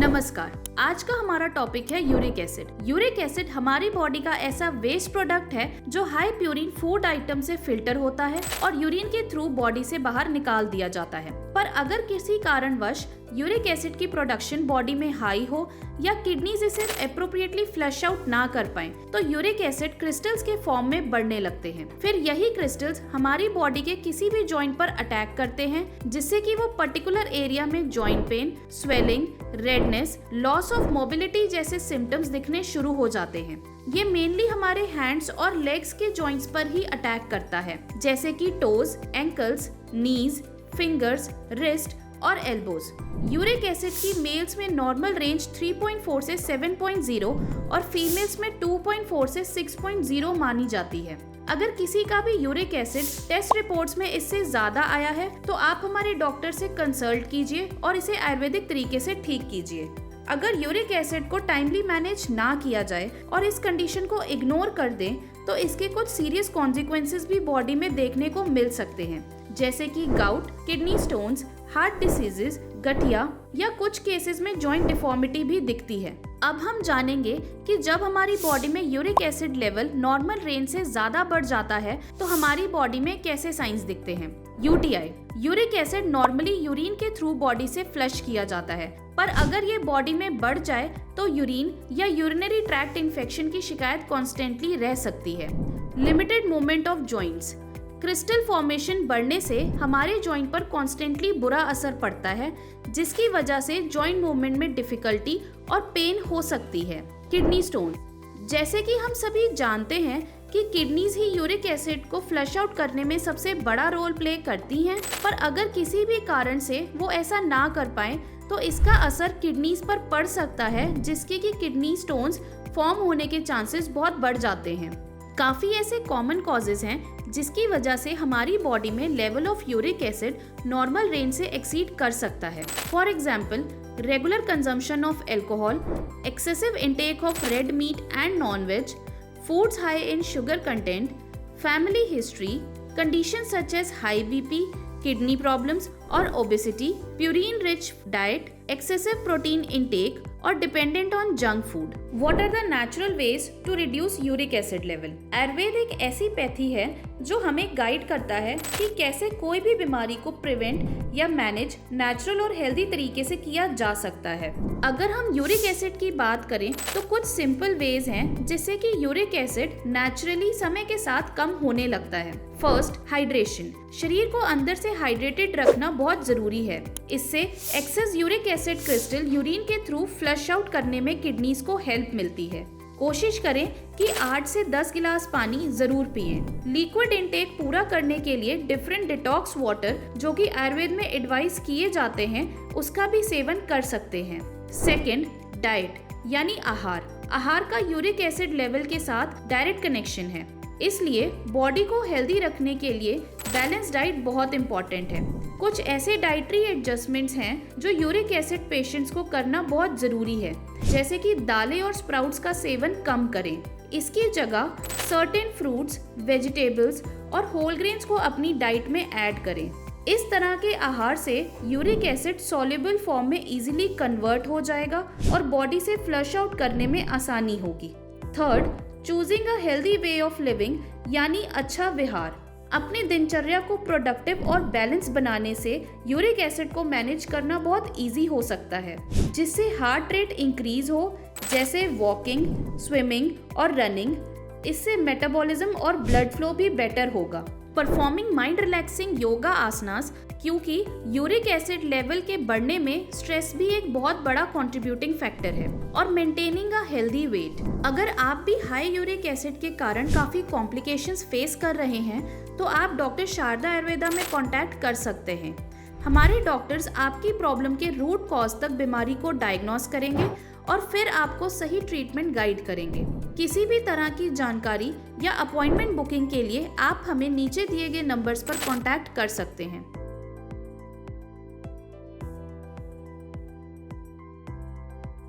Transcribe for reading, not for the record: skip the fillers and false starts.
नमस्कार। आज का हमारा टॉपिक है यूरिक एसिड। यूरिक एसिड हमारी बॉडी का ऐसा वेस्ट प्रोडक्ट है जो हाई प्यूरिन फूड आइटम से फिल्टर होता है और यूरिन के थ्रू बॉडी से बाहर निकाल दिया जाता है। पर अगर किसी कारणवश यूरिक एसिड की प्रोडक्शन बॉडी में हाई हो या किडनीज इसे एप्रोप्रिएटली फ्लश आउट ना कर पाएं, तो यूरिक एसिड क्रिस्टल्स के फॉर्म में बढ़ने लगते हैं। फिर यही क्रिस्टल्स हमारी बॉडी के किसी भी जॉइंट पर अटैक करते हैं, जिससे कि वो पर्टिकुलर एरिया में joint pain, swelling, redness, loss of mobility जैसे सिम्टम्स दिखने शुरू हो जाते हैं। ये मेनली हमारे हैंड्स और लेग्स के जॉइंट्स पर ही अटैक करता है, जैसे कि टोज, एंकल्स, नीज, फिंगर्स, रिस्ट और एल्बोज। यूरिक एसिड की मेल्स में नॉर्मल रेंज 3.4 से 7.0 और फीमेल्स में 2.4 से 6.0 मानी जाती है। अगर किसी का भी यूरिक एसिड टेस्ट रिपोर्ट्स में इससे ज्यादा आया है तो आप हमारे डॉक्टर से कंसल्ट कीजिए और इसे आयुर्वेदिक तरीके से ठीक कीजिए। अगर यूरिक एसिड को टाइमली मैनेज ना किया जाए और इस कंडीशन को इग्नोर कर दें तो इसके कुछ सीरियस कॉन्सिक्वेंसेस भी बॉडी में देखने को मिल सकते हैं, जैसे कि gout, kidney stones, heart diseases, गठिया या कुछ केसेस में जॉइंट डिफॉर्मिटी भी दिखती है। अब हम जानेंगे कि जब हमारी बॉडी में uric acid level normal range से ज्यादा बढ़ जाता है तो हमारी बॉडी में कैसे साइंस दिखते हैं। UTI, uric acid normally urine के थ्रू बॉडी से फ्लश किया जाता है, पर अगर ये बॉडी में बढ़ जाए तो यूरिन या यूरिनरी ट्रैक्ट इन्फेक्शन की शिकायत कॉन्स्टेंटली रह सकती है। Limited movement of joints, crystal formation बढ़ने से हमारे जॉइंट पर कॉन्स्टेंटली बुरा असर पड़ता है, जिसकी वजह से जॉइंट मूवमेंट में डिफिकल्टी और पेन हो सकती है। किडनी स्टोन, जैसे कि हम सभी जानते हैं कि किडनीज ही यूरिक एसिड को फ्लश आउट करने में सबसे बड़ा रोल प्ले करती हैं, पर अगर किसी भी कारण से वो ऐसा ना कर पाए तो इसका असर किडनीज पर पड़ सकता है, जिसके कि किडनी स्टोन्स फॉर्म होने के चांसेस बहुत बढ़ जाते हैं। काफ़ी ऐसे कॉमन कॉजेज हैं जिसकी वजह से हमारी बॉडी में level of uric acid normal range से एक्सीड कर सकता है। For example, regular consumption of alcohol, excessive intake of red meat and non veg, foods high in sugar content, family history, condition such as high BP, kidney problems और obesity, purine rich diet, excessive protein intake और dependent on junk food. What are the natural ways to reduce uric acid level? Ayurveda एक ऐसी pathy है जो हमें guide करता है कि कैसे कोई भी बीमारी को प्रिवेंट या मैनेज नेचुरल और हेल्दी तरीके से किया जा सकता है। अगर हम यूरिक एसिड की बात करें तो कुछ सिंपल वेज हैं जिससे कि यूरिक एसिड नेचुरली समय के साथ कम होने लगता है। First, hydration. शरीर को अंदर से हाइड्रेटेड रखना बहुत जरूरी है। इससे excess uric acid crystal urine के थ्रू फ्लश आउट करने में किडनीज को हेल्प मिलती है। कोशिश करें कि 8 से 10 गिलास पानी जरूर पिएं। लिक्विड इनटेक पूरा करने के लिए डिफरेंट डिटॉक्स वाटर जो कि आयुर्वेद में एडवाइस किए जाते हैं उसका भी सेवन कर सकते हैं। सेकंड, डाइट यानी आहार का यूरिक एसिड लेवल के साथ डायरेक्ट कनेक्शन है, इसलिए बॉडी को हेल्दी रखने के लिए बैलेंस डाइट बहुत इम्पोर्टेंट है। कुछ ऐसे डाइटरी एडजस्टमेंट्स हैं जो यूरिक एसिड पेशेंट्स को करना बहुत ज़रूरी है, जैसे कि दालें और स्प्राउट्स का सेवन कम करें। इसकी जगह सर्टेन फ्रूट्स, वेजिटेबल्स और होल ग्रेन्स को अपनी डाइट में ऐड करें। इस तरह के आहार से यूरिक एसिड सॉल्युबल फॉर्म में इजीली कन्वर्ट हो जाएगा और बॉडी से फ्लश आउट करने में आसानी होगी। Third, choosing a healthy way of living यानी अच्छा विहार। अपनी दिनचर्या को प्रोडक्टिव और बैलेंस बनाने से यूरिक एसिड को मैनेज करना बहुत इजी हो सकता है, जिससे हार्ट रेट इंक्रीज हो, जैसे वॉकिंग, स्विमिंग और रनिंग। इससे मेटाबॉलिज्म और ब्लड फ्लो भी बेटर होगा। परफॉर्मिंग माइंड रिलैक्सिंग योगा आसनास, क्योंकि यूरिक एसिड लेवल के बढ़ने में स्ट्रेस भी एक बहुत बड़ा कंट्रीब्यूटिंग फैक्टर है। और मेंटेनिंग अ हेल्दी वेट। अगर आप भी हाई यूरिक एसिड के कारण काफ़ी कॉम्प्लिकेशंस फेस कर रहे हैं तो आप डॉक्टर शारदा आयुर्वेदा में कॉन्टैक्ट कर सकते हैं। हमारे डॉक्टर्स आपकी प्रॉब्लम के रूट कॉज तक बीमारी को डायग्नोस करेंगे और फिर आपको सही ट्रीटमेंट गाइड करेंगे। किसी भी तरह की जानकारी या अपॉइंटमेंट बुकिंग के लिए आप हमें नीचे दिए गए नंबर्स पर कॉन्टैक्ट कर सकते हैं।